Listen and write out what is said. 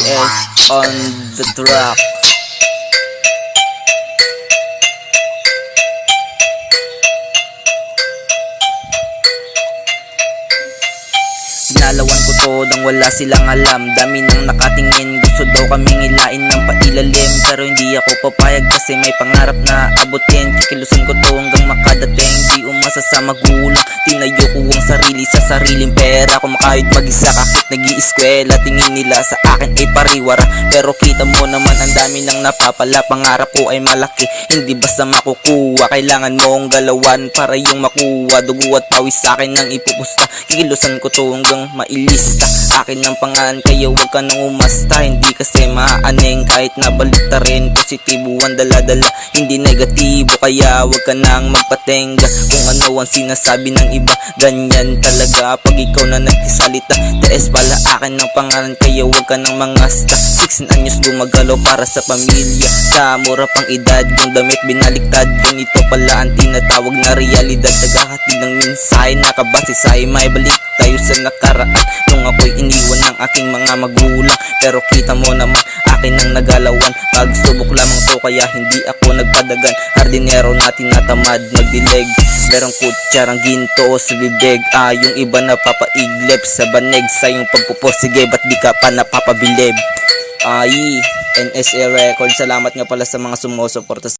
NS on the track. Nalawan ko to nang wala silang alam. Dami nang nakatingin, gusto daw kaming ilain ng pailalim. Pero hindi ako papayag kasi may pangarap na abutin. Kikilusan ko to hanggang makadating. Di umasa sa magulang, tinayo ko ang sarili sa sariling pera. Kumakahit mag-isa kahit nag-iiskwela. Tingin nila sa akin ay pariwara, pero kita mo naman ang dami nang napapala. Pangarap ko ay malaki, hindi basta makukuha. Kailangan mong galawan para yung makuha. Dugo at pawis sa akin nang ipupusta. Kikilusan ko to hanggang mailista. Akin ang pangalan kaya huwag ka nang umasta. Hindi kasi maaaning kahit nabalita rin. Positibo ang daladala, hindi negatibo. Kaya huwag ka nang magpatenga kung ano ang sinasabi ng iba. Ganyan talaga pag ikaw na nagsalita. TS pala akin ang pangalan kaya huwag ka nang mangasta. 16 anyos gumagalaw para sa pamilya. Sa mura pang edad yung damit binaliktad. Ganito pala ang tinatawag na realidad. Naghahatid ng mensahe nakabase sa may balik tayo sa nakaraan. Nung ako'y iniwan ng aking mga magulang, pero kita mo naman akin ang nagalawan. Pagsubok lamang to kaya hindi ako nagpadagan. Hardinero na tinatamad magdileg. Merong kutsarang ginto sa bibig. Yung iba napapaiglep sa banig. Sa yung pagpupursige ba't di ka pa napapabilib? NSA Records, salamat nga pala sa mga sumusuporta.